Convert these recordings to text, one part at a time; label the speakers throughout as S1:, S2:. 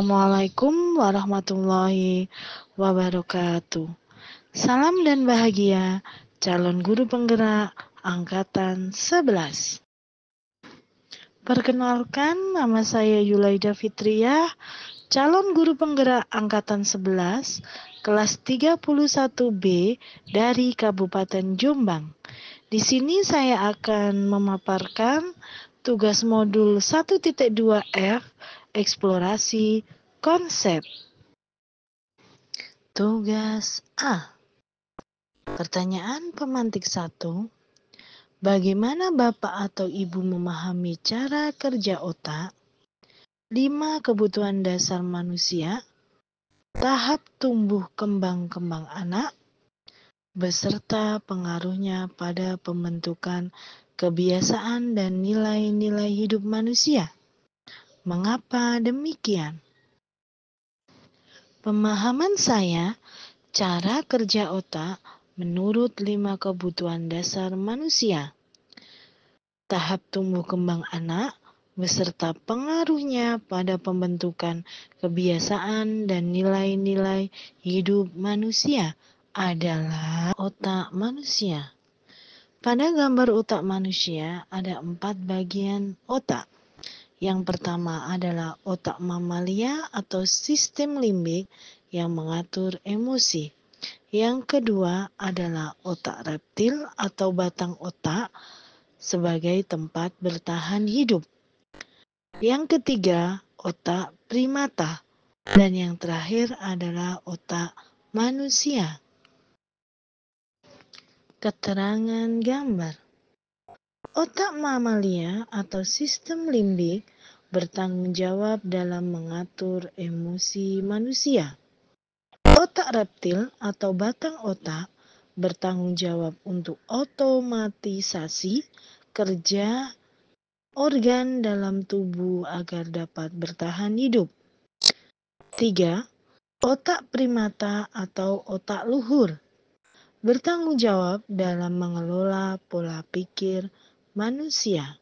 S1: Assalamualaikum warahmatullahi wabarakatuh. Salam dan bahagia calon guru penggerak angkatan 11. Perkenalkan, nama saya Yulaida Fitriah, calon guru penggerak angkatan 11 kelas 31B dari Kabupaten Jombang. Di sini saya akan memaparkan tugas modul 1.2F eksplorasi konsep. Tugas A. Pertanyaan pemantik 1. Bagaimana Bapak atau Ibu memahami cara kerja otak? 5 kebutuhan dasar manusia, tahap tumbuh kembang anak, beserta pengaruhnya pada pembentukan kebiasaan dan nilai-nilai hidup manusia. Mengapa demikian? Pemahaman saya, cara kerja otak menurut 5 kebutuhan dasar manusia. Tahap tumbuh kembang anak beserta pengaruhnya pada pembentukan kebiasaan dan nilai-nilai hidup manusia adalah otak manusia. Pada gambar otak manusia ada 4 bagian otak. Yang pertama adalah otak mamalia atau sistem limbik yang mengatur emosi. Yang kedua adalah otak reptil atau batang otak sebagai tempat bertahan hidup. Yang ketiga, otak primata. Dan yang terakhir adalah otak manusia. Keterangan gambar. Otak mamalia atau sistem limbik bertanggung jawab dalam mengatur emosi manusia. Otak reptil atau batang otak bertanggung jawab untuk otomatisasi kerja organ dalam tubuh agar dapat bertahan hidup. 3. Otak primata atau otak luhur bertanggung jawab dalam mengelola pola pikir manusia.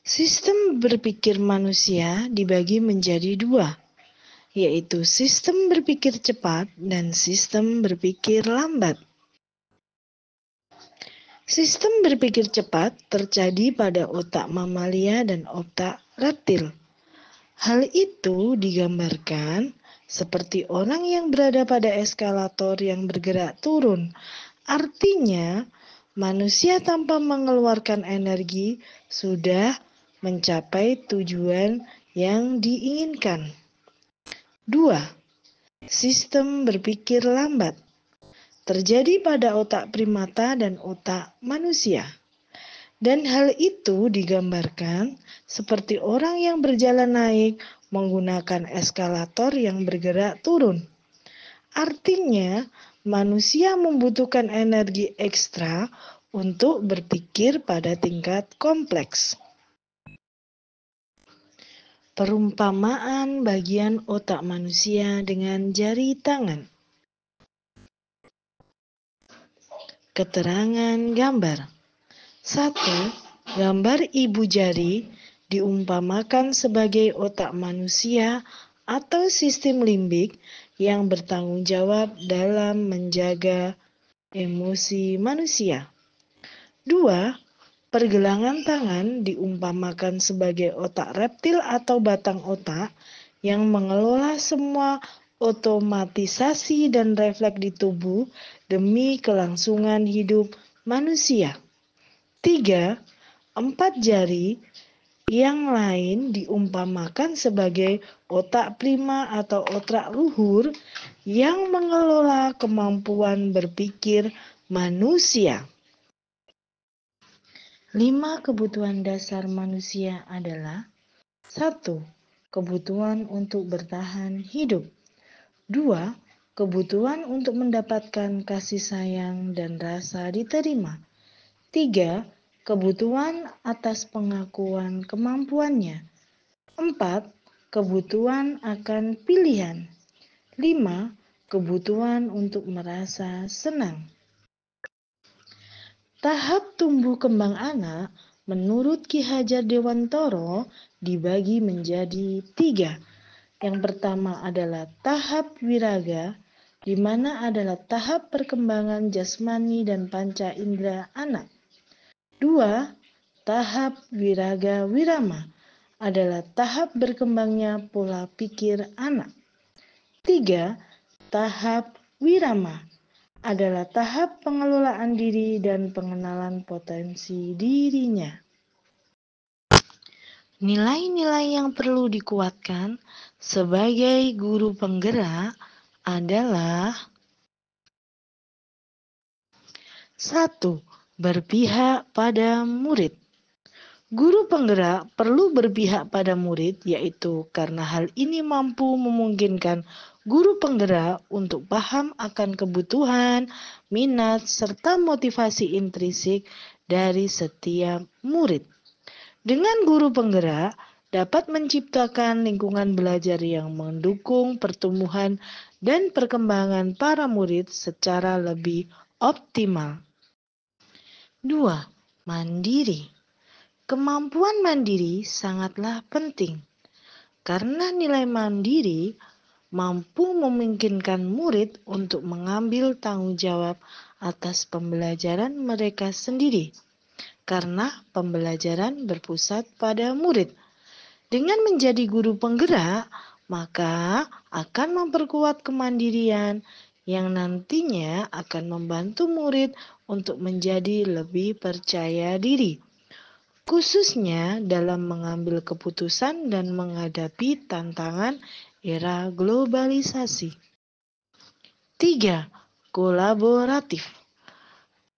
S1: Sistem berpikir manusia dibagi menjadi 2, yaitu sistem berpikir cepat dan sistem berpikir lambat. Sistem berpikir cepat terjadi pada otak mamalia dan otak reptil. Hal itu digambarkan seperti orang yang berada pada eskalator yang bergerak turun. Artinya, manusia tanpa mengeluarkan energi sudah mencapai tujuan yang diinginkan. 2. Sistem berpikir lambat terjadi pada otak primata dan otak manusia. Dan hal itu digambarkan seperti orang yang berjalan naik menggunakan eskalator yang bergerak turun. Artinya, manusia membutuhkan energi ekstra untuk berpikir pada tingkat kompleks. Perumpamaan bagian otak manusia dengan jari tangan. Keterangan gambar. 1. Gambar ibu jari diumpamakan sebagai otak manusia atau sistem limbik yang bertanggung jawab dalam menjaga emosi manusia. 2. Pergelangan tangan diumpamakan sebagai otak reptil atau batang otak yang mengelola semua otomatisasi dan refleks di tubuh demi kelangsungan hidup manusia. 3. 4 jari yang lain diumpamakan sebagai otak prima atau otak luhur yang mengelola kemampuan berpikir manusia. 5 kebutuhan dasar manusia adalah 1. Kebutuhan untuk bertahan hidup. 2. Kebutuhan untuk mendapatkan kasih sayang dan rasa diterima. 3. Kebutuhan atas pengakuan kemampuannya. 4. Kebutuhan akan pilihan. 5. Kebutuhan untuk merasa senang. Tahap tumbuh kembang anak menurut Ki Hajar Dewantara dibagi menjadi 3. Yang pertama adalah tahap wiraga, di mana adalah tahap perkembangan jasmani dan panca indera anak. 2. Tahap wiraga wirama adalah tahap berkembangnya pola pikir anak. 3. Tahap wirama adalah tahap pengelolaan diri dan pengenalan potensi dirinya. Nilai-nilai yang perlu dikuatkan sebagai guru penggerak adalah 1. Berpihak pada murid. Guru penggerak perlu berpihak pada murid, yaitu karena hal ini mampu memungkinkan guru penggerak untuk paham akan kebutuhan, minat, serta motivasi intrinsik dari setiap murid. Dengan guru penggerak, dapat menciptakan lingkungan belajar yang mendukung pertumbuhan dan perkembangan para murid secara lebih optimal. 2. Mandiri. Kemampuan mandiri sangatlah penting, karena nilai mandiri mampu memungkinkan murid untuk mengambil tanggung jawab atas pembelajaran mereka sendiri, karena pembelajaran berpusat pada murid. Dengan menjadi guru penggerak, maka akan memperkuat kemandirian yang nantinya akan membantu murid untuk menjadi lebih percaya diri, khususnya dalam mengambil keputusan dan menghadapi tantangan era globalisasi. 3. Kolaboratif.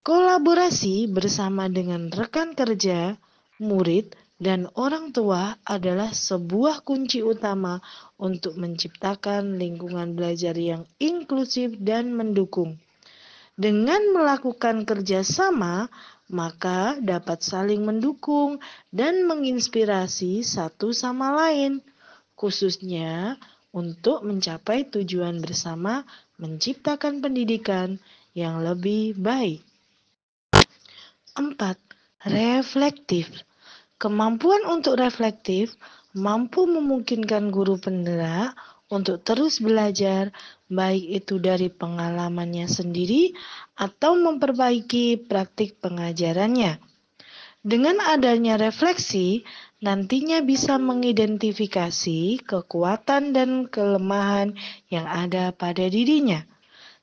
S1: Kolaborasi bersama dengan rekan kerja, murid, dan orang tua adalah sebuah kunci utama untuk menciptakan lingkungan belajar yang inklusif dan mendukung. Dengan melakukan kerjasama, maka dapat saling mendukung dan menginspirasi satu sama lain, khususnya untuk mencapai tujuan bersama menciptakan pendidikan yang lebih baik. 4. Reflektif. Kemampuan untuk reflektif mampu memungkinkan guru penggerak untuk terus belajar, baik itu dari pengalamannya sendiri atau memperbaiki praktik pengajarannya. Dengan adanya refleksi, nantinya bisa mengidentifikasi kekuatan dan kelemahan yang ada pada dirinya,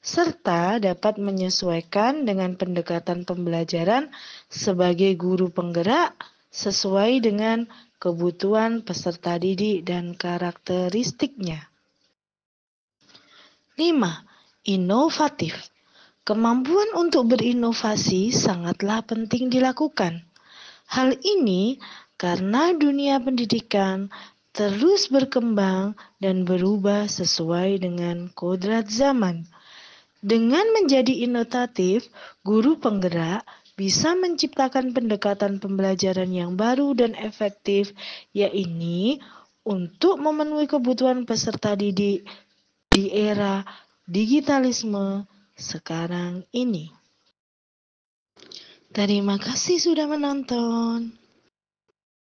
S1: serta dapat menyesuaikan dengan pendekatan pembelajaran sebagai guru penggerak sesuai dengan kebutuhan peserta didik dan karakteristiknya. 5. Inovatif. Kemampuan untuk berinovasi sangatlah penting dilakukan. Hal ini karena dunia pendidikan terus berkembang dan berubah sesuai dengan kodrat zaman. Dengan menjadi inovatif, guru penggerak bisa menciptakan pendekatan pembelajaran yang baru dan efektif, yaitu untuk memenuhi kebutuhan peserta didik di era digitalisme sekarang ini. Terima kasih sudah menonton.